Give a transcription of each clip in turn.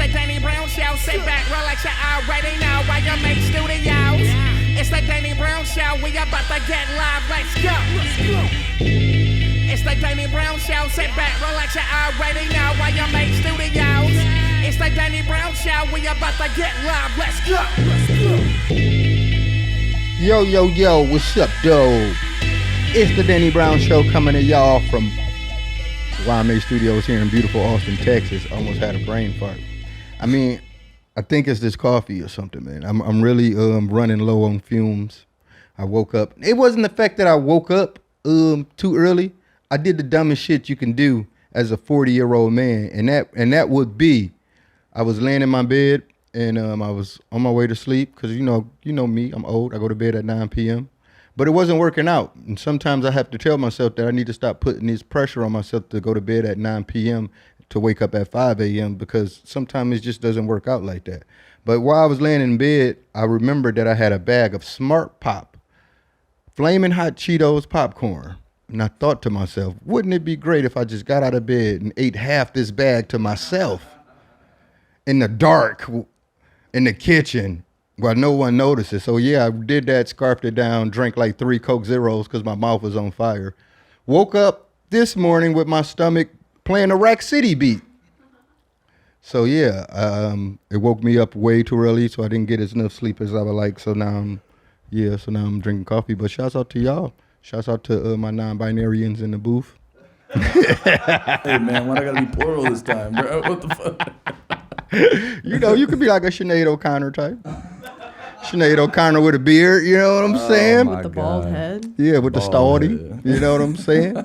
the Danny Brown Show. Sit back, relax, you already know why you make studios. It's the Danny Brown Show. We about to get live. Let's go. It's the Danny Brown Show. Sit back, relax, you already know why you make studios. It's the Danny Brown Show. We about to get live. Let's go. Yo, yo, yo, what's up, though? It's the Danny Brown Show coming to y'all from YMA Studios here in beautiful Austin, Texas. Almost had a brain fart. I mean, I think it's this coffee or something, man. I'm really running low on fumes. I woke up. It wasn't the fact that I woke up too early. I did the dumbest shit you can do as a 40-year-old man, and that would be, I was laying in my bed and I was on my way to sleep because you know me, I'm old. I go to bed at 9 p.m. But it wasn't working out. And sometimes I have to tell myself that I need to stop putting this pressure on myself to go to bed at 9 p.m. to wake up at 5 a.m. because sometimes it just doesn't work out like that. But while I was laying in bed, I remembered that I had a bag of Smart Pop, Flaming Hot Cheetos popcorn. And I thought to myself, wouldn't it be great if I just got out of bed and ate half this bag to myself in the dark, in the kitchen, while no one notices. So yeah, I did that, scarfed it down, drank like 3 Coke Zeros because my mouth was on fire. Woke up this morning with my stomach playing a Rack City beat. So yeah, it woke me up way too early, so I didn't get as enough sleep as I would like. So now I'm drinking coffee. But shouts out to y'all. Shouts out to my non-binarians in the booth. Hey man, why I gotta be plural this time, bro? What the fuck? You know, you could be like a Sinead O'Connor type. Sinead O'Connor with a beard, you know what I'm saying? With the bald head? Yeah, with the staudy, you know what I'm saying?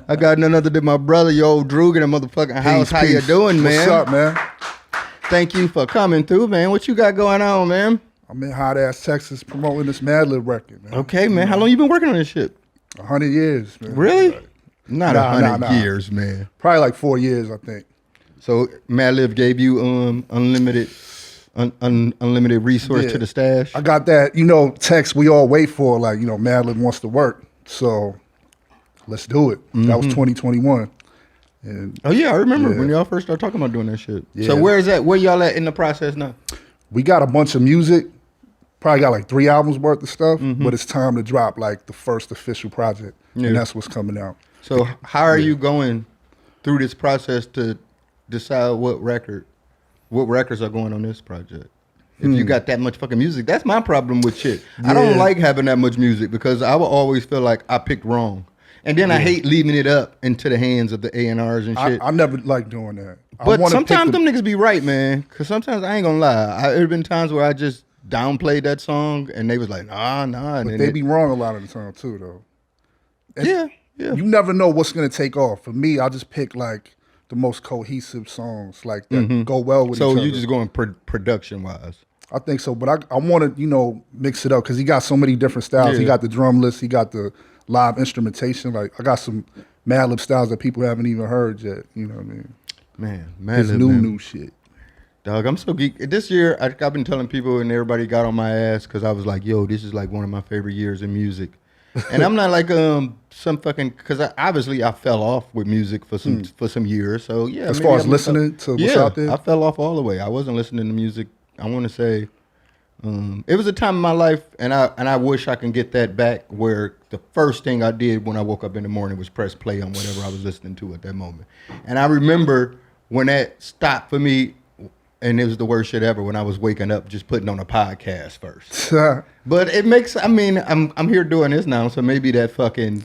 I got none other than my brother, Your Old Droog, in the motherfucking house. How you doing, man? What's up, man? Thank you for coming through, man. What you got going on, man? I'm in hot-ass Texas promoting this Madlib record, man. Okay, man. How long you been working on this shit? 100 years, man. Really? Not 100 years, man. Probably like 4 years, I think. So Madlib gave you unlimited resource to the stash? I got that, text we all wait for, like, Madlib wants to work. So let's do it. Mm-hmm. That was 2021. And oh, yeah, I remember when y'all first started talking about doing that shit. Yeah. So where is that? Where y'all at in the process now? We got a bunch of music. Probably got like 3 albums worth of stuff, but it's time to drop like the first official project. Yeah. And that's what's coming out. So how are you going through this process to decide what records are going on this project? If you got that much fucking music, that's my problem with shit. Yeah. I don't like having that much music because I will always feel like I picked wrong. And then I hate leaving it up into the hands of the A&Rs and shit. I never like doing that. But sometimes them niggas be right, man. Because sometimes I ain't gonna lie. There have been times where I just downplayed that song and they was like, nah. But they be wrong a lot of the time too, though. And yeah. You never know what's gonna take off. For me, I just pick like the most cohesive songs like that go well with each other. So you just going production wise? I think so, but I want to mix it up because he got so many different styles. Yeah. He got the drum list, he got the live instrumentation. Like I got some Madlib styles that people haven't even heard yet. You know what I mean? Man, Madlib, new shit. Dog, I'm so geek. This year, I've been telling people, and everybody got on my ass because I was like, "Yo, this is like one of my favorite years in music." And I'm not like some fucking, because I fell off with music for some years. So yeah, as far as listening to what's out there, I fell off all the way. I wasn't listening to music. I want to say it was a time in my life, and I wish I can get that back, where the first thing I did when I woke up in the morning was press play on whatever I was listening to at that moment. And I remember when that stopped for me, and it was the worst shit ever when I was waking up just putting on a podcast first. But it makes, I'm here doing this now, so maybe that fucking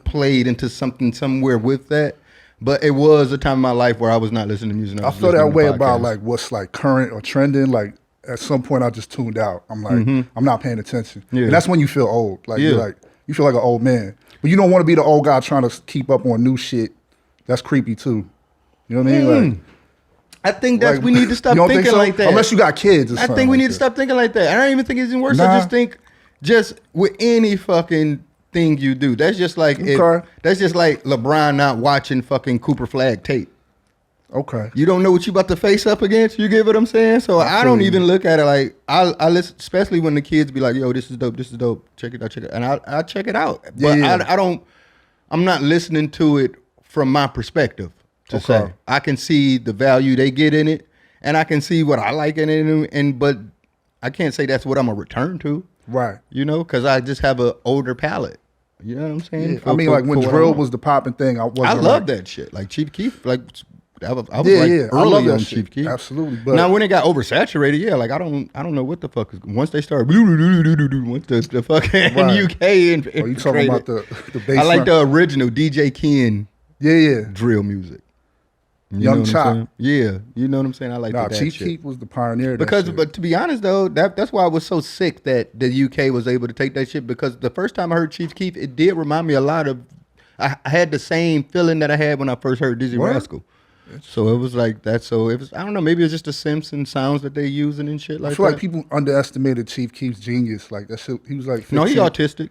played into something somewhere with that. But it was a time in my life where I was not listening to music. I feel that way about like what's like current or trending. Like at some point I just tuned out. I'm like, I'm not paying attention. Yeah. And that's when you feel old. Like you feel like an old man. But you don't want to be the old guy trying to keep up on new shit. That's creepy too. You know what I mean? Like, I think that's we need to stop thinking like that. Unless you got kids or something. I think we need to stop thinking like that. I don't even think it's even worse. I just think with any fucking thing you do. That's just like that's just like LeBron not watching fucking Cooper Flag tape. Okay. You don't know what you about to face up against. You get what I'm saying? So I don't even look at it like I listen, especially when the kids be like, "Yo, this is dope. This is dope. Check it out. Check it." And I check it out. But I don't. I'm not listening to it from my perspective to say. I can see the value they get in it, and I can see what I like in it, but I can't say that's what I'm gonna return to. Right. You know, because I just have an older palette. You know what I'm saying? Yeah. Like when drill was the popping thing, I love that shit. Like Chief Keef, like I was early on Chief Keef. Absolutely. But now when it got oversaturated, like I don't know what the fuck is. Once they started, once the fucking UK and you talking about the bass? I like the original DJ Ken. Drill music. Young Chop. Yeah, you know what I'm saying? I like that Chief shit. Keef was the pioneer of because, that shit. But to be honest though, that's why I was so sick that the UK was able to take that shit, because the first time I heard Chief Keef, it did remind me a lot of, I had the same feeling that I had when I first heard Dizzy Rascal. So it was like that. So it was, I don't know, maybe it's just the Simpson sounds that they using and shit like that. I feel like people underestimated Chief Keef's genius. Like that shit, he was like 15. No, he autistic.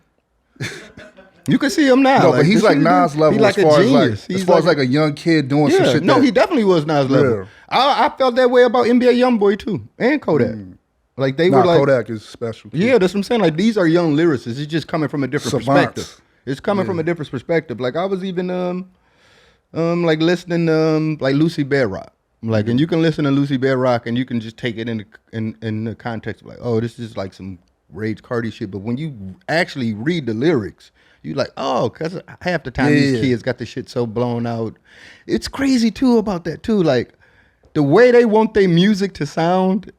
You can see him now. No, but he's like Nas level like as far as like a young kid doing some shit. No, he definitely was Nas level. Yeah. I felt that way about NBA YoungBoy too, and Kodak. Like they were like Kodak is special. Too. Yeah, that's what I'm saying. Like these are young lyricists. It's just coming from a different perspective. It's coming from a different perspective. Like I was even like listening like Lucy Bedrock. Like, and you can listen to Lucy Bedrock and you can just take it in the context of like, oh, this is like some Rage Cardi shit. But when you actually read the lyrics, you like, oh, because half the time these kids got the shit so blown out. It's crazy too about that too. Like the way they want their music to sound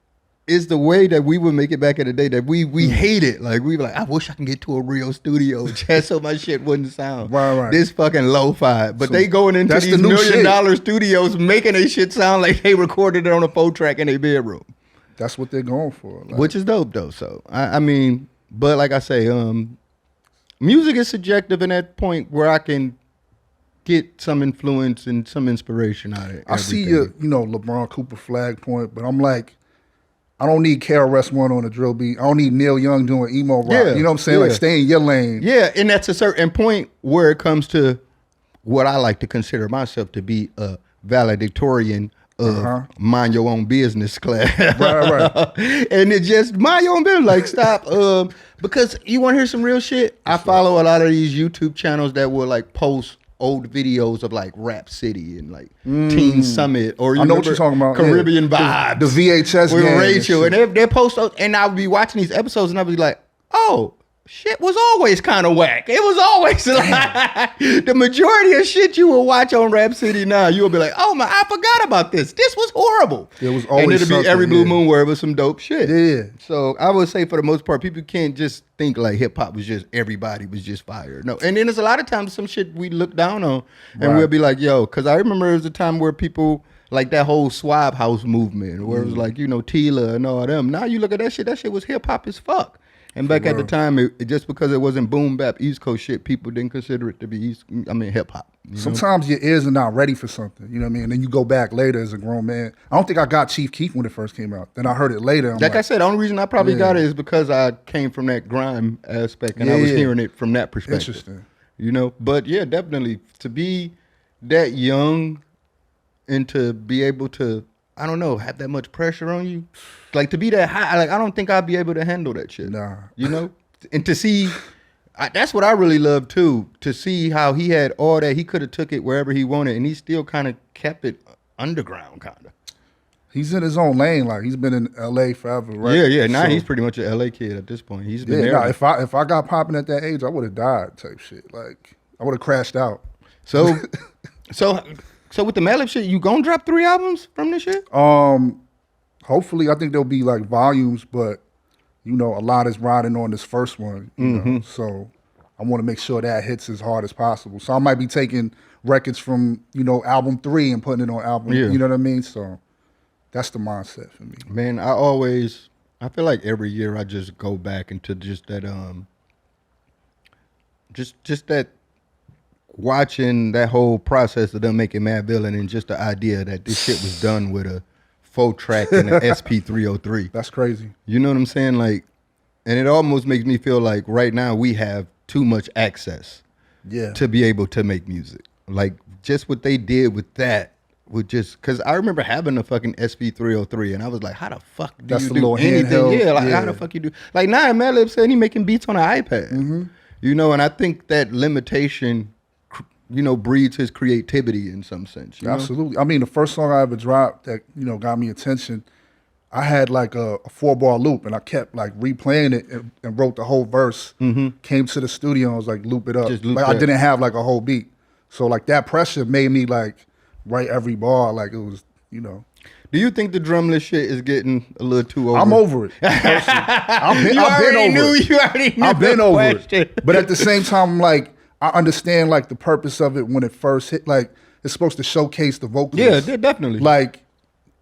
is the way that we would make it back in the day, that we hate it. Like we were like, I wish I can get to a real studio just so my shit wouldn't sound this fucking lo-fi. But so they going into these $1 million studios making their shit sound like they recorded it on a 4-track in their bedroom. That's what they're going for. Like, which is dope though. So I mean, but like I say, music is subjective in that point where I can get some influence and some inspiration out of it. I see your, LeBron Cooper flag point, but I'm like, I don't need KRS-One on a drill beat. I don't need Neil Young doing emo rock. You know what I'm saying? Like, stay in your lane. Yeah, and that's a certain point where it comes to what I like to consider myself to be a valedictorian of mind your own business class. Right. And it just mind your own business. Like, stop. Because you want to hear some real shit? I follow a lot of these YouTube channels that will like post old videos of like Rap City and like Teen Summit, or I know what you're talking about. Caribbean Vibes, the VHS with Rachel, and they post, and I would be watching these episodes, and I'd be like, oh, shit was always kind of whack. It was always like the majority of shit you will watch on Rap City now, you will be like, oh my, I forgot about this. This was horrible. It was always, and it'll be every blue moon where it was some dope shit. Yeah. So I would say for the most part, people can't just think like hip hop was just everybody was just fire. No, and then there's a lot of times some shit we look down on, and we'll be like, yo, because I remember there was a time where people like that whole Swab House movement, where it was like, Tila and all them. Now you look at that shit was hip hop as fuck. And back at the time, it just because it wasn't boom bap East Coast shit, people didn't consider it to be hip hop. Sometimes your ears are not ready for something, you know what I mean? And then you go back later as a grown man. I don't think I got Chief Keef when it first came out. Then I heard it later. Like I said, the only reason I probably got it is because I came from that grime aspect and I was hearing it from that perspective. Interesting. But yeah, definitely to be that young and to be able to, I don't know, have that much pressure on you. Like to be that high, like I don't think I'd be able to handle that shit. Nah. And to see, that's what I really love too, to see how he had all that. He could have took it wherever he wanted and he still kind of kept it underground kind of. He's in his own lane. Like he's been in LA forever, right? Yeah. Now he's pretty much an LA kid at this point. He's been there. Nah, if I got popping at that age, I would have died type shit. Like I would have crashed out. So with the Madlib shit, you gonna drop 3 albums from this shit? Hopefully, I think there'll be like volumes, but a lot is riding on this first one. You know? So I want to make sure that hits as hard as possible. So I might be taking records from album 3 and putting it on album. You know what I mean? So that's the mindset for me. Man, I feel like every year I just go back into just that just that. Watching that whole process of them making Mad Villain and just the idea that this shit was done with a 4-track and an SP303. That's crazy. You know what I'm saying? Like, and it almost makes me feel like right now we have too much access to be able to make music. Like, just what they did with that would just, because I remember having a fucking SP303 and I was like, how the fuck do you do anything? Handheld, how the fuck you do? Like, now Madlib said he making beats on an iPad. And I think that limitation breeds his creativity in some sense. Absolutely. I mean, the first song I ever dropped that, got me attention, I had like a 4-bar loop and I kept like replaying it and wrote the whole verse. Came to the studio and was like, loop it up. I didn't have like a whole beat. So like that pressure made me like write every bar like it was, Do you think the drumless shit is getting a little too over? I'm over it. I've been over it. You already knew. I've been over it. But at the same time, like, I understand like the purpose of it when it first hit. Like, it's supposed to showcase the vocalist. Yeah, definitely. Like,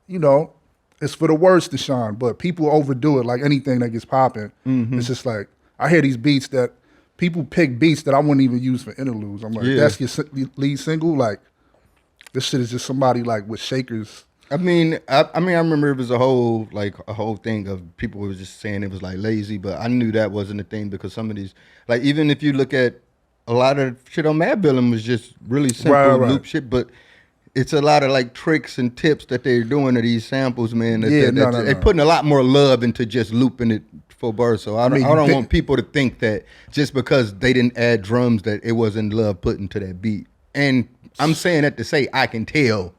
it's for the words to shine, but people overdo it like anything that gets popping. It's just like, I hear these beats that people pick beats that I wouldn't even use for interludes. I'm like, that's your lead single? Like, this shit is just somebody like with shakers. I remember it was a whole thing of people were just saying it was like lazy, but I knew that wasn't a thing because some of these, like even if you look at a lot of shit on Madlib was just really simple loop shit, but it's a lot of like tricks and tips that they're doing to these samples, man. They're putting a lot more love into just looping it for bars. So I don't want people to think that just because they didn't add drums that it wasn't love put into that beat. And I'm saying that to say I can tell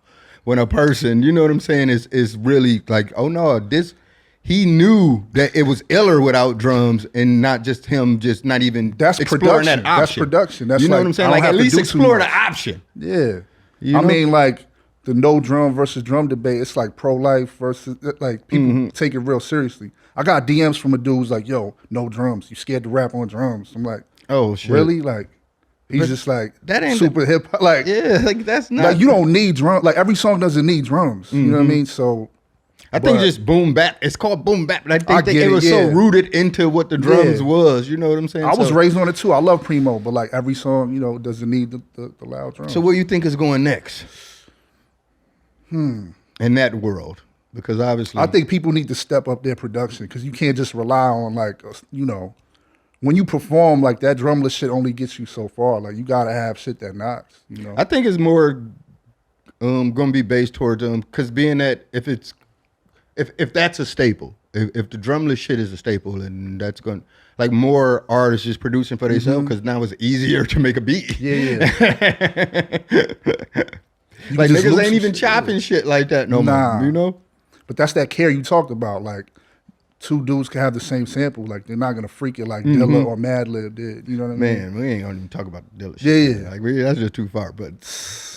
when a person, you know what I'm saying, is really like, oh no, he knew that it was iller without drums and not just him just not even exploring that option. That's production. That's what I'm saying? Like at least explore the option. Yeah. I mean, like the no drum versus drum debate, it's like pro-life versus, like people take it real seriously. I got DMs from a dude who's like, yo, no drums. You scared to rap on drums? I'm like, oh shit. Really? Like, he's just like that ain't super hip hop. Like, yeah, like that's not like you don't need drums. Like every song doesn't need drums. You know what I mean? So I think just boom bap. It's called boom bap, but I think it was so rooted into what the drums was. You know what I'm saying? I was raised on it too. I love Primo, but like every song, doesn't need the loud drums. So what do you think is going next? In that world, because obviously I think people need to step up their production because you can't just rely on like when you perform, like that drumless shit only gets you so far. Like you gotta have shit that knocks. I think it's more gonna be based towards because being that if that's a staple, if the drumless shit is a staple, and that's going like more artists just producing for themselves because now it's easier to make a beat. Yeah. Like niggas ain't even chopping shit like that no more. But that's that care you talked about. Like two dudes can have the same sample. Like they're not gonna freak it like Dilla or Madlib did. You know what I mean? Man, we ain't gonna even talk about the Dilla shit. Yeah. Like that's just too far. But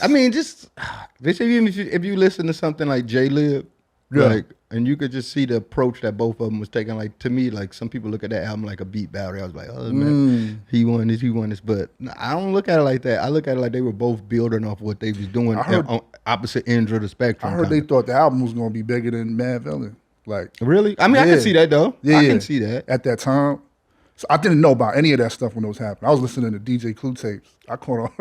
I mean, just they say even if you listen to something like J-Lib, like, and you could just see the approach that both of them was taking. Like to me, like some people look at that album like a beat battle. I was like, oh man, he won this, but I don't look at it like that. I look at it like they were both building off what they was doing on opposite ends of the spectrum. I heard they thought the album was gonna be bigger than Madvillain. Like really? I mean, I can see that though. I can see that at that time. So I didn't know about any of that stuff when it was happening. I was listening to DJ Clue tapes. I caught on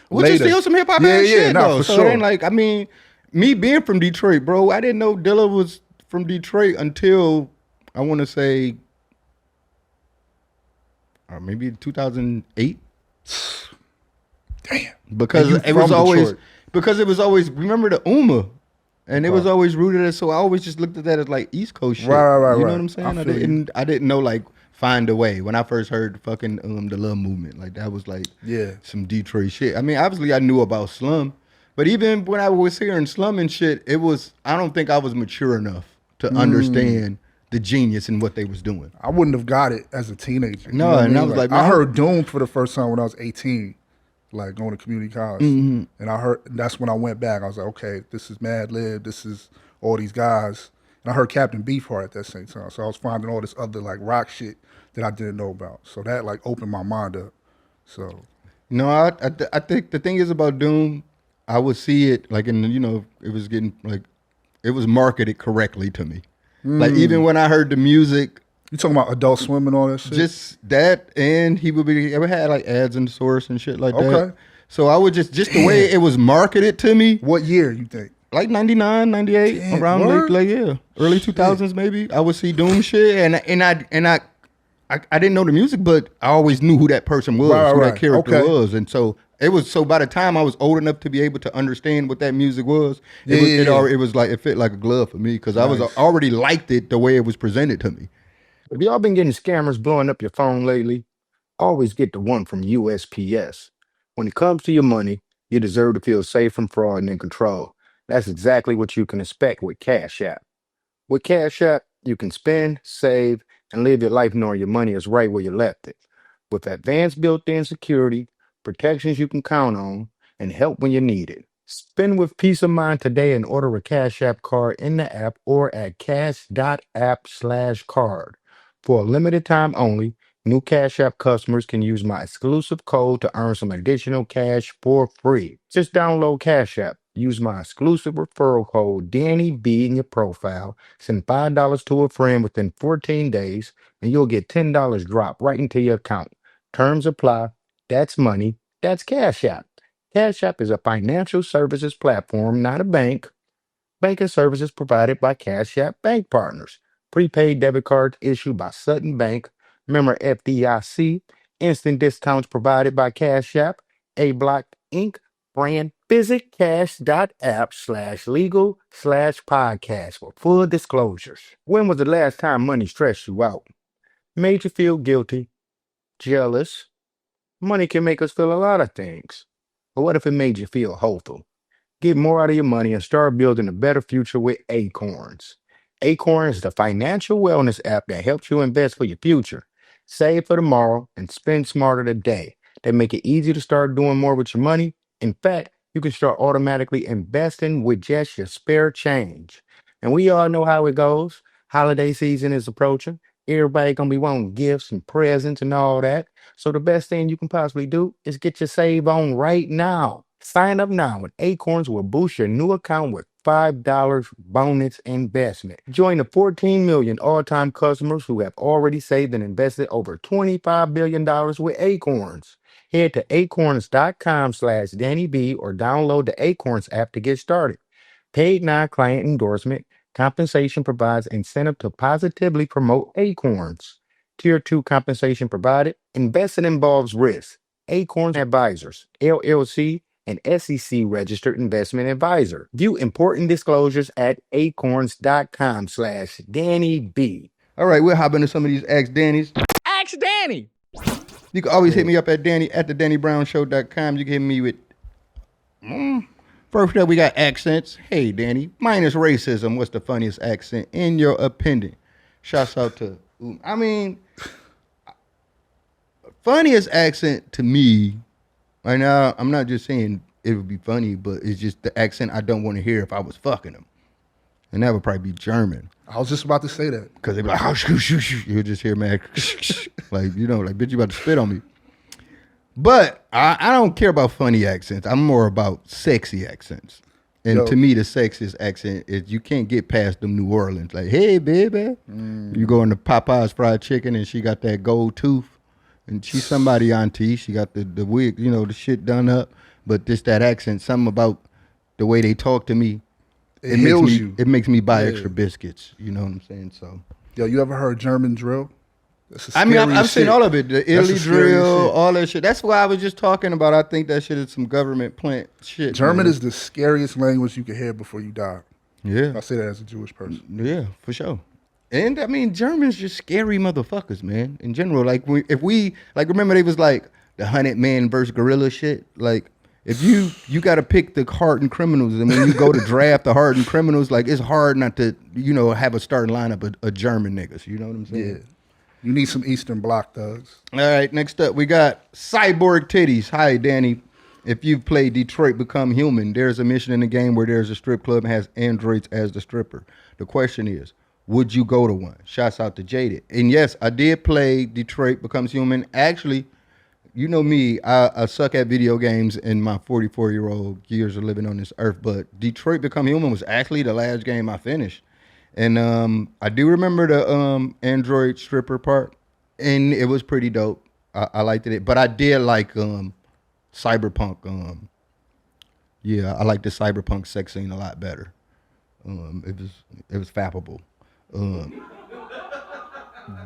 which is still some hip hop ass shit though. For so sure. It ain't like, I mean, me being from Detroit, bro, I didn't know Dilla was from Detroit until I want to say maybe 2008. Damn. Because it was always remember the Uma. And it was always rooted as, so I always just looked at that as like East Coast shit. Right. You know what I'm saying? I didn't know like Find a Way when I first heard fucking the Love Movement. Like that was like some Detroit shit. I mean, obviously I knew about Slum, but even when I was hearing Slum and shit, I don't think I was mature enough to understand the genius in what they was doing. I wouldn't have got it as a teenager. No, and I was like, I heard Doom for the first time when I was 18. Like going to community college, and that's when I went back. I was like, okay, this is Madlib, this is all these guys, and I heard Captain Beefheart at that same time. So I was finding all this other like rock shit that I didn't know about. So that like opened my mind up. So no, I think the thing is about Doom, I would see it like it was getting like it was marketed correctly to me. Like even when I heard the music. You talking about Adult Swim and all that shit? Just that, and he would ever had like ads in the source and shit like that. Okay. So I would just the way it was marketed to me. What year you think? Like 99, 98, around early 2000s maybe. I would see Doom shit, and I didn't know the music, but I always knew who that person was, who that character was, and so it was. So by the time I was old enough to be able to understand what that music was, it was like it fit like a glove for me because I was already liked it the way it was presented to me. If y'all been getting scammers blowing up your phone lately, always get the one from USPS. When it comes to your money, you deserve to feel safe from fraud and in control. That's exactly what you can expect with Cash App. With Cash App, you can spend, save, and live your life knowing your money is right where you left it. With advanced built-in security, protections you can count on, and help when you need it. Spend with peace of mind today and order a Cash App card in the app or at cash.app/card. For a limited time only, new Cash App customers can use my exclusive code to earn some additional cash for free. Just download Cash App, use my exclusive referral code DannyB in your profile, send $5 to a friend within 14 days, and you'll get $10 dropped right into your account. Terms apply. That's money. That's Cash App. Cash App is a financial services platform, not a bank. Banking services provided by Cash App bank partners. Prepaid debit cards issued by Sutton Bank. Member FDIC. Instant discounts provided by Cash App. A Block Inc. Brand. Visit cash.app/legal/podcast for full disclosures. When was the last time money stressed you out? Made you feel guilty, jealous? Money can make us feel a lot of things. But what if it made you feel hopeful? Get more out of your money and start building a better future with Acorns. Acorns is the financial wellness app that helps you invest for your future. Save for tomorrow and spend smarter today. They make it easy to start doing more with your money. In fact, you can start automatically investing with just your spare change. And we all know how it goes. Holiday season is approaching. Everybody gonna be wanting gifts and presents and all that. So the best thing you can possibly do is get your save on right now. Sign up now and Acorns will boost your new account with $5 bonus investment. Join the 14 million all-time customers who have already saved and invested over $25 billion with Acorns. Head to acorns.com/DannyB or download the Acorns app to get started. Paid non-client endorsement. Compensation provides incentive to positively promote Acorns. Tier 2 compensation provided. Investing involves risk. Acorns Advisors, LLC, an SEC registered investment advisor. View important disclosures at acorns.com/DannyB. All right, we'll hop into some of these Ask Danny's. Ask Danny. You can always hit me up at Danny at the DannyBrownShow.com. You can hit me with first up, we got accents. Hey, Danny, minus racism, what's the funniest accent in your opinion? Shouts out to, funniest accent to me, right now, I'm not just saying it would be funny, but it's just the accent I don't want to hear if I was fucking them. And that would probably be German. I was just about to say that. Because they'd be like, oh, shoo, shoo, shoo. You'll just hear, man, like, bitch, you about to spit on me. But I don't care about funny accents. I'm more about sexy accents. And to me, the sexiest accent is you can't get past them New Orleans. Like, hey, baby. You go into Popeye's fried chicken and she got that gold tooth. And she's somebody auntie. She got the wig, the shit done up. But just that accent, something about the way they talk to me. It makes me buy extra biscuits. You know what I'm saying? So, you ever heard German drill? I've seen all of it. The Italy drill, all that shit. That's why I was just talking about. I think that shit is some government plant shit. German is the scariest language you can hear before you die. Yeah. I say that as a Jewish person. Yeah, for sure. And Germans just scary motherfuckers, man. In general, like remember they was like the 100-man versus gorilla shit. Like if you got to pick the hardened criminals, and when you go to draft the hardened criminals, like it's hard not to have a starting lineup of German niggas. You know what I'm saying? Yeah. You need some Eastern Bloc thugs. All right, next up, we got Cyborg Titties. Hi, Danny. If you've played Detroit Become Human, there's a mission in the game where there's a strip club and has androids as the stripper. The question is, would you go to one? Shouts out to Jaded. And yes, I did play Detroit Becomes Human. Actually, you know me, I suck at video games in my 44-year-old years of living on this earth, but Detroit Become Human was actually the last game I finished. And I do remember the android stripper part, and it was pretty dope. I liked it, but I did like cyberpunk. I like the cyberpunk sex scene a lot better. It was fappable.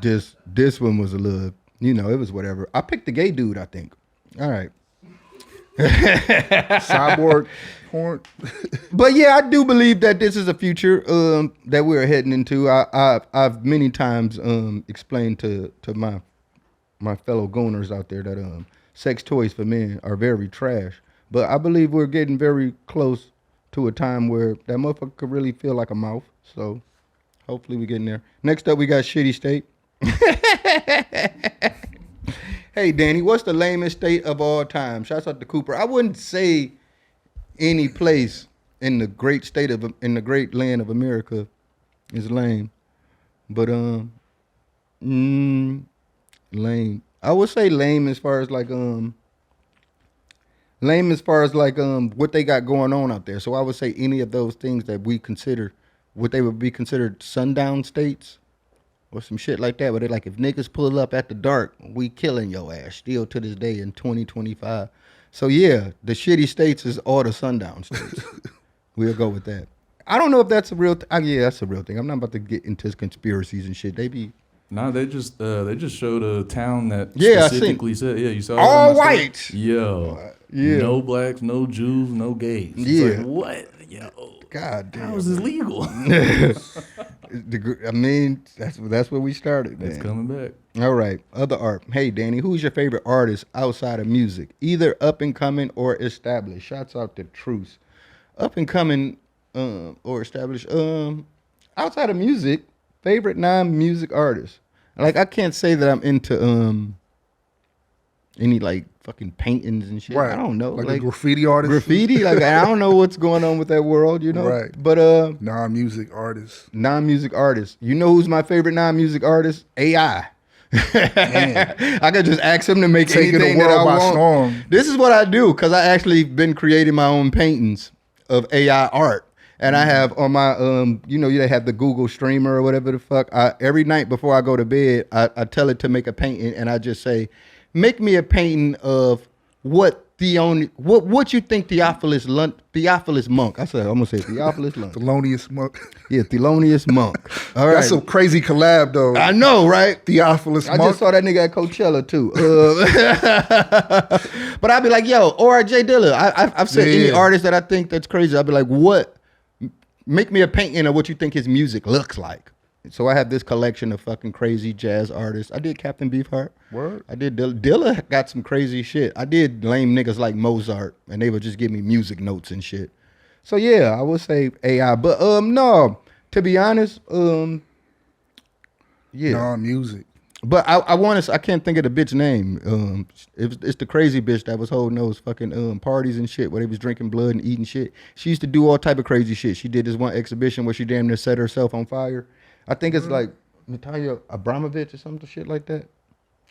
This one was a little, it was whatever. I picked the gay dude, I think. All right. Cyborg porn. But yeah, I do believe that this is a future that we're heading into. I've many times explained to my fellow gooners out there that sex toys for men are very trash. But I believe we're getting very close to a time where that motherfucker could really feel like a mouth. So hopefully we get in there. Next up, we got Shitty State. Hey, Danny, what's the lamest state of all time? Shouts out to Cooper. I wouldn't say any place in the great land of America is lame. But lame. I would say lame as far as like what they got going on out there. So I would say any of those things that we consider what they would be considered sundown states or some shit like that. But they're like, if niggas pull up at the dark, we killing your ass still to this day in 2025. So yeah, the shitty states is all the sundown states. We'll go with that. I don't know if that's a real yeah, that's a real thing. I'm not about to get into conspiracies and shit. They be they just showed a town that yeah, specifically said, yeah, you saw all white. Yo, yeah, no blacks, no Jews, no gays. It's yeah, like, what? Yo, God damn, how is this legal? I mean, that's where we started. Man. It's coming back. All right, other art. Hey, Danny, who's your favorite artist outside of music, either up and coming or established? Shouts out to Truce. Up and coming or established. Outside of music, favorite non-music artist. Like I can't say that I'm into any like fucking paintings and shit. Right. I don't know. Like a graffiti artist. Graffiti, like I don't know what's going on with that world, you know. Right. But non-music artists. Non-music artists. You know who's my favorite non-music artist? AI. I could just ask him to make anything that I want. Storm. This is what I do because I actually been creating my own paintings of AI art. And I have on my, they have the Google streamer or whatever the fuck. Every night before I go to bed, I tell it to make a painting, and I just say, make me a painting of what you think Theophilus Monk. I'm gonna say Theophilus Monk. Thelonious Monk. Yeah, Thelonious Monk. All right. That's a crazy collab though. I know, right? Theophilus Monk. I just saw that nigga at Coachella too. But I'd be like, yo, or Jay Dilla. I've said any artist that I think that's crazy. I'd be like, what? Make me a painting of what you think his music looks like. So I have this collection of fucking crazy jazz artists. I did Captain Beefheart. Word. I did Dilla got some crazy shit. I did lame niggas like Mozart, and they would just give me music notes and shit. So yeah, I would say AI. But no, to be honest, yeah. Non-music. But I can't think of the bitch name. It's the crazy bitch that was holding those fucking parties and shit where they was drinking blood and eating shit. She used to do all type of crazy shit. She did this one exhibition where she damn near set herself on fire. I think it's like Natalia Abramovich or some shit like that.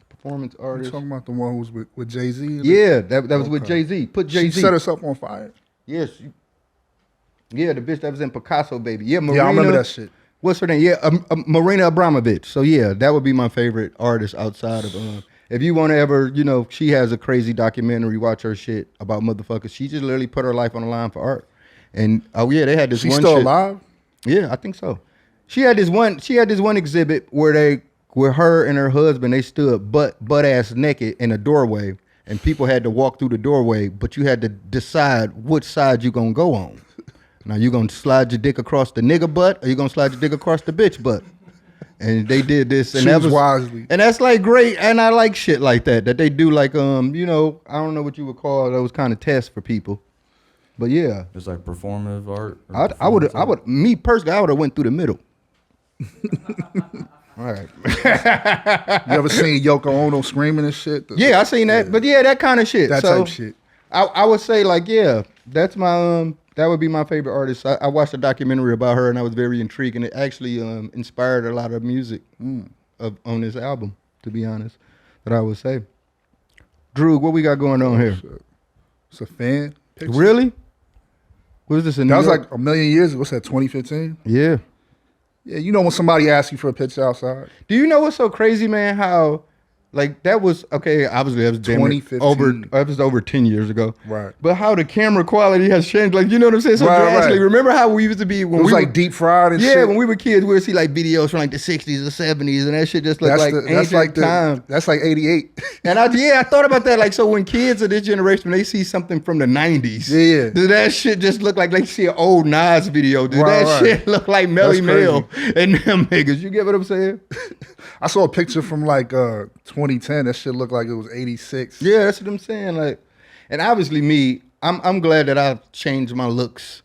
Performance artist. You talking about the one who was with Jay-Z? Yeah, that was with Jay-Z. Put Jay-Z. She set herself on fire? Yes. Yeah, the bitch that was in Picasso, baby. Yeah, Marina. Yeah, I remember that shit. What's her name? Yeah, Marina Abramovich. So yeah, that would be my favorite artist outside of if you want to ever, she has a crazy documentary, watch her shit about motherfuckers. She just literally put her life on the line for art. And they had this She's one still shit. alive? Yeah, I think so. She had this one exhibit where her and her husband, they stood butt ass naked in a doorway, and people had to walk through the doorway, but you had to decide which side you gonna go on. Now you gonna slide your dick across the nigga butt, or you gonna slide your dick across the bitch butt? And they did this, and that was wisely. And that's like great, and I like shit like that they do like I don't know what you would call those kind of tests for people, but yeah, it's like performative art. I would me personally, I would have went through the middle. All right. You ever seen Yoko Ono screaming and shit? Yeah, I seen that, but yeah, that kind of shit. That type shit. I would say like, yeah, that's my that would be my favorite artist. I watched a documentary about her and I was very intrigued, and it actually inspired a lot of music on this album, to be honest, that I would say. Droog, what we got going on here? It's a fan picture. Really? Was this in New That was York? like a million years ago. What's that, 2015? Yeah. Yeah, you know when somebody asks you for a picture outside? Do you know what's so crazy, man? How, like, that was, okay, obviously that was 2015. That was over 10 years ago. Right. But how the camera quality has changed, like, you know what I'm saying? So actually, remember how we used to be when it was we like deep fried and shit? Yeah, when we were kids, we would see like videos from like the 60s or 70s, and that shit just looked ancient time. That's like 88. And I thought about that. Like, so when kids of this generation, when they see something from the 90s, does that shit just look like they see an old Nas video? Does that shit look like Melly Mel and them niggas? You get what I'm saying? I saw a picture from like 2010. That shit looked like it was 86. Yeah, that's what I'm saying. Like, and obviously me, I'm glad that I've changed my looks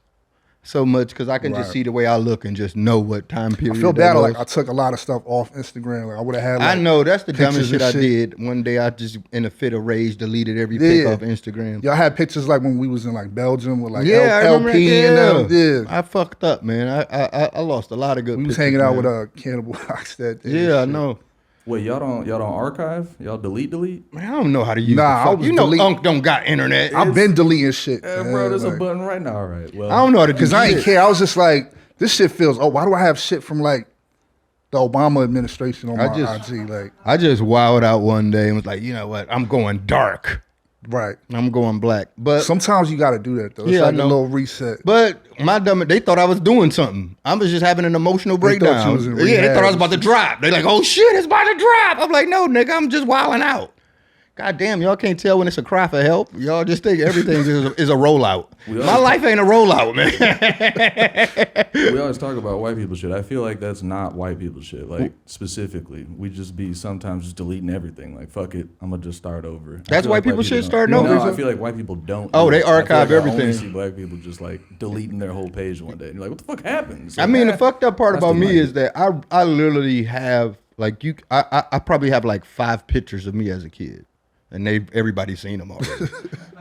so much because I can just see the way I look and just know what time period. I feel bad. Like I took a lot of stuff off Instagram. Like I would have had. Like, I know that's the dumbest shit I did. One day I just, in a fit of rage, deleted every pic off Instagram. Y'all had pictures like when we was in like Belgium with like I LP and them. Yeah, I fucked up, man. I lost a lot of good. We was pictures, hanging out man. with Cannibal Oxted. Yeah, I know. Wait, y'all don't archive? Y'all delete? Man, I don't know how to use. Nah, you know, Unc don't got internet. I've been deleting shit. Bro, there's a button right now. All right. Well, I don't know how to do because I ain't care. I was just like, this shit feels. Oh, why do I have shit from like the Obama administration on my IG? Like, I just wowed out one day and was like, you know what? I'm going dark. Right. I'm going black. But sometimes you got to do that though. It's like a little reset. But they thought I was doing something. I was just having an emotional breakdown. They thought I was about to drop. They like, oh shit, it's about to drop. I'm like, no, nigga, I'm just wilding out. God damn, y'all can't tell when it's a cry for help. Y'all just think everything is a rollout. My life ain't a rollout, man. We always talk about white people shit. I feel like that's not white people shit. Like, specifically, we just be sometimes just deleting everything. Like, fuck it, I'm gonna just start over. That's white people shit starting over? No, I feel like white people don't. Oh, they archive everything. I only see black people just like deleting their whole page one day. And you're like, what the fuck happened? I mean, the fucked up part about me is that I literally have like I probably have like 5 pictures of me as a kid. And everybody's seen them already.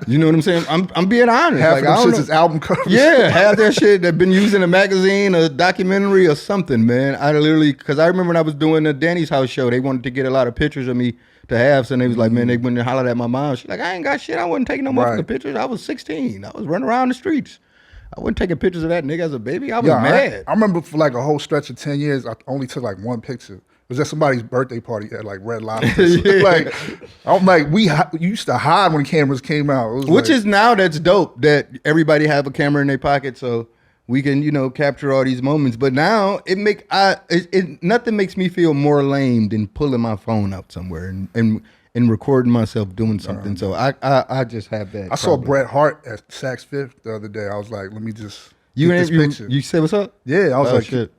You know what I'm saying? I'm being honest. Half like, of them shit's is album covers. Yeah, half that shit that been used in a magazine, a documentary, or something, man. I literally, because I remember when I was doing the Danny's House show, they wanted to get a lot of pictures of me to have. So they was like, man, they went and hollered at my mom. She's like, I ain't got shit. I wasn't taking no more the pictures. I was 16. I was running around the streets. I wasn't taking pictures of that nigga as a baby. I was mad. I remember for like a whole stretch of 10 years, I only took like one picture. It was at somebody's birthday party at like Red Lobster. Like, I'm like, we used to hide when cameras came out. Which is now that's dope that everybody have a camera in their pocket so we can, you know, capture all these moments. But now nothing makes me feel more lame than pulling my phone out somewhere and recording myself doing something. So I just have that. I saw Bret Hart at Saks Fifth the other day. I was like, let me just picture. You said what's up? Yeah, I was like, shit.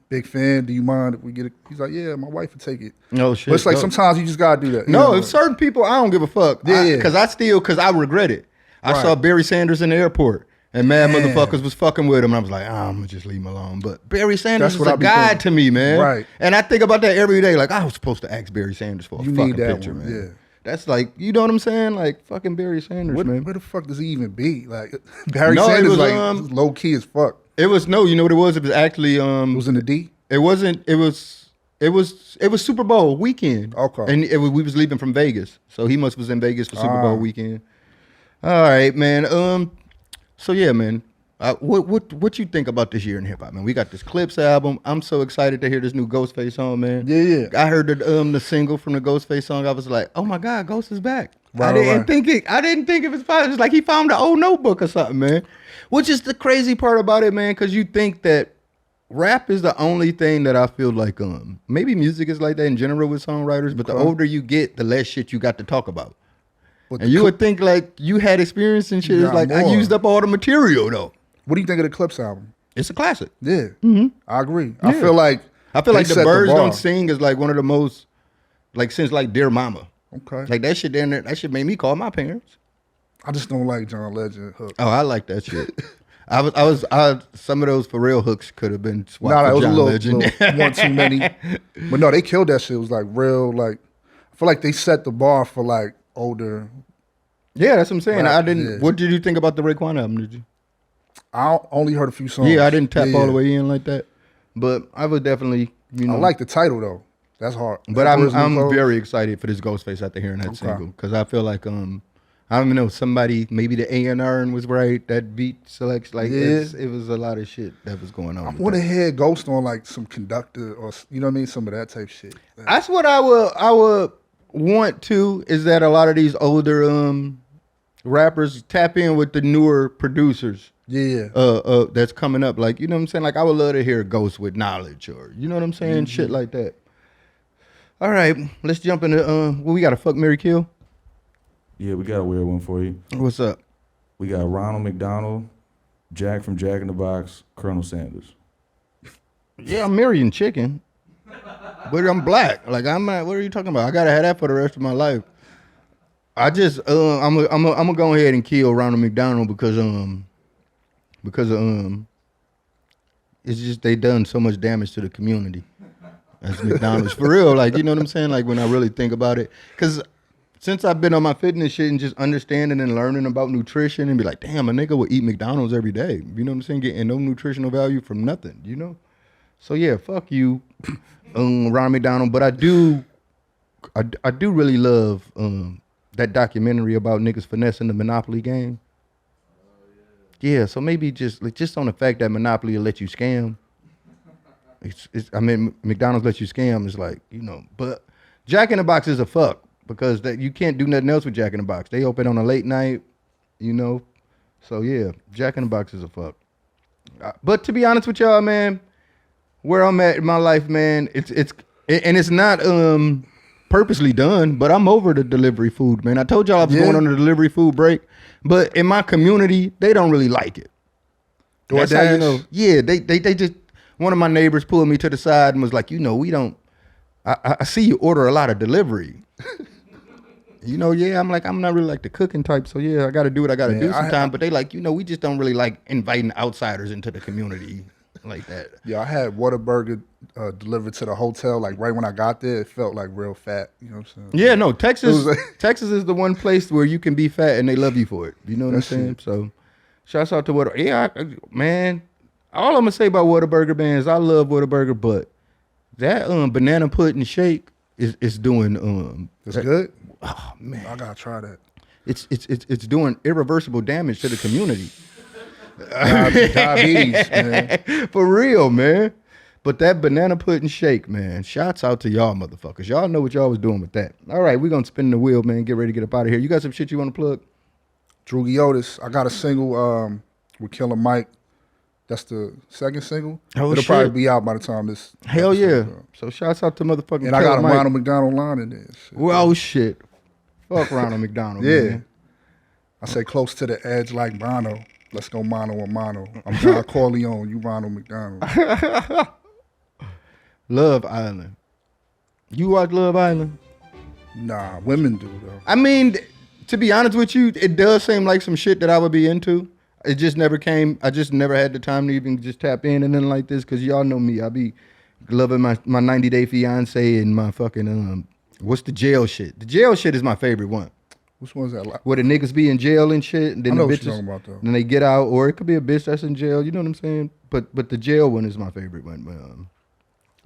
Big fan. Do you mind if we get it? He's like, yeah, my wife would take it. No shit. But it's like sometimes you just gotta do that. No, if certain people, I don't give a fuck. Yeah, because I regret it. I saw Barry Sanders in the airport, and motherfuckers was fucking with him. And I was like, I'm gonna just leave him alone. But Barry Sanders is a guide to me, man. Right. And I think about that every day. Like I was supposed to ask Barry Sanders for a fucking picture, man. Yeah. That's like, you know what I'm saying? Like fucking Barry Sanders, man. Where the fuck does he even be? Like Barry Sanders, like low key as fuck. It was you know what it was? It was actually it was in the D. It wasn't. It was Super Bowl weekend. Okay. And we was leaving from Vegas, so he was in Vegas for Super Bowl weekend. All right, man. So yeah, man. What you think about this year in hip hop, man? We got this Clips album. I'm so excited to hear this new Ghostface song, man. Yeah. I heard the single from the Ghostface song. I was like, oh my God, Ghost is back. I didn't think it was possible. It was like he found an old notebook or something, man. Which is the crazy part about it, man, because you think that rap is the only thing that I feel like maybe music is like that in general with songwriters, but the older you get, the less shit you got to talk about. And you would think like you had experience and shit. It's like I used up all the material though. What do you think of the Clips album? It's a classic. Yeah, I agree. Yeah. I feel like The Birds Don't Sing is like one of the most since like Dear Mama. Okay, like that shit. That shit made me call my parents. I just don't like John Legend hook. Oh, I like that shit. I was some of those for real hooks could have been swapped for it was John a little Legend. one too many. But no, they killed that shit. It was like real, like I feel like they set the bar for like older. Yeah, that's what I'm saying. Rap, I didn't. Yeah. What did you think about the Raekwon album? Did you? I only heard a few songs. Yeah, I didn't tap all the way in like that, but I was definitely. You know, I like the title though. That's hard. But I'm very excited for this Ghostface after hearing that single because I feel like I don't even know, somebody, maybe the A&R was right, that beat selects, like, it was a lot of shit that was going on. I want to hear Ghost on, like, some Conductor or, you know what I mean, some of that type shit. That's what I would want to, is that a lot of these older rappers tap in with the newer producers. Yeah. That's coming up. Like, you know what I'm saying? Like, I would love to hear Ghost with Knowledge or, you know what I'm saying? Shit like that. All right, let's jump into, we got a Fuck, Marry, Kill? Yeah, we got a weird one for you. What's up? We got Ronald McDonald, Jack from Jack in the Box, Colonel Sanders. Yeah, I'm marrying chicken. But I'm black. Like I'm not. What are you talking about? I gotta have that for the rest of my life. I just I'm gonna go ahead and kill Ronald McDonald because it's just they done so much damage to the community as McDonald's for real. Like you know what I'm saying? Like when I really think about it, because since I've been on my fitness shit and just understanding and learning about nutrition and be like, damn, a nigga would eat McDonald's every day. You know what I'm saying? Getting no nutritional value from nothing. You know? So yeah, fuck you, Ronald McDonald. But I do really love that documentary about niggas finessing the Monopoly game. Yeah, so maybe just on the fact that Monopoly will let you scam. I mean, McDonald's lets you scam is like, you know, but Jack in the Box is a fuck because that you can't do nothing else with Jack in the Box. They open on a late night, you know. So yeah, Jack in the Box is a fuck. But to be honest with y'all, man, where I'm at in my life, man, it's not purposely done, but I'm over the delivery food, man. I told y'all I was going on a delivery food break, but in my community, they don't really like it. That's how you know. Yeah, they just, one of my neighbors pulled me to the side and was like, you know, we don't, I see you order a lot of delivery. You know, yeah, I'm like, I'm not really like the cooking type, so yeah, I got to do what I got to do sometimes, but they like, you know, we just don't really like inviting outsiders into the community like that. Yeah, I had Whataburger delivered to the hotel, like right when I got there, it felt like real fat, you know what I'm saying? Yeah, no, Texas is the one place where you can be fat and they love you for it. You know what I'm saying? So, shouts out to Whataburger. Yeah, man, all I'm going to say about Whataburger, man, is I love Whataburger, but that banana pudding shake is doing... It's good? Oh, man. I got to try that. It's doing irreversible damage to the community. Diabetes, man. For real, man. But that banana pudding shake, man, shouts out to y'all motherfuckers. Y'all know what y'all was doing with that. All right, we're going to spin the wheel, man. Get ready to get up out of here. You got some shit you want to plug? Droogie Otis. I got a single with Killer Mike. That's the second single. Oh, It'll probably be out by the time this. Hell yeah. So shouts out to motherfucking And I got a Mike. Ronald McDonald line in there. Shit. Well, shit. Fuck Ronald McDonald, Yeah. man. I say close to the edge like Bono. Let's go mano a mano. I'm John Corleone. You Ronald McDonald. Love Island. You watch Love Island? Nah, women do though. I mean, to be honest with you, it does seem like some shit that I would be into. It just never came. I just never had the time to even just tap in and then like this because y'all know me. I be loving my 90 Day Fiance and my fucking what's the jail shit? The jail shit is my favorite one. Which one's that? Where the niggas be in jail and shit, and then I know the what bitches, you're talking about, though. then they get out, or it could be a bitch that's in jail. You know what I'm saying? But the jail one is my favorite one.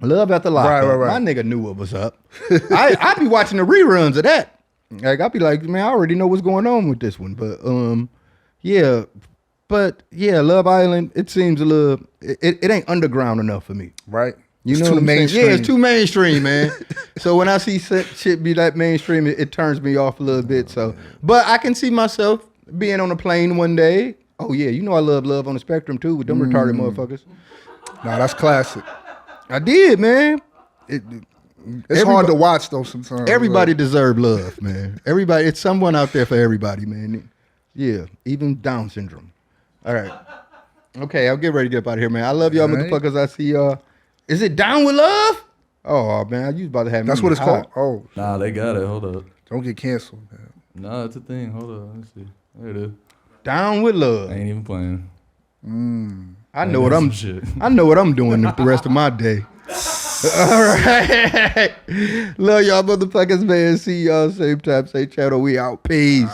Love After Lockup. Right. My nigga knew what was up. I be watching the reruns of that. Like I be like, man, I already know what's going on with this one. But yeah. But yeah, Love Island, it seems a little, it ain't underground enough for me. Right. You It's know too what I'm saying? mainstream. Yeah, it's too mainstream, man. So when I see shit be that mainstream, it turns me off a little bit. So, but I can see myself being on a plane one day. Oh yeah, you know I love Love on the Spectrum too with them retarded motherfuckers. Nah, that's classic. I did, man. It's hard to watch though sometimes. Everybody deserve love, man. Everybody, it's someone out there for everybody, man. Yeah, even Down syndrome. All right. Okay, I'll get ready to get up out of here, man. I love y'all motherfuckers. I see y'all. Is it Down with Love? Oh, man, you was about to have me. That's what it's hot. called. Oh. Nah, they got it. Hold up. Don't get canceled, man. Nah, it's a thing. Hold up. Let me see. There it is. Down with Love. I ain't even playing. I know what I'm. I know what I'm doing the rest of my day. All right. Love y'all motherfuckers, man. See y'all same time, same channel. We out. Peace.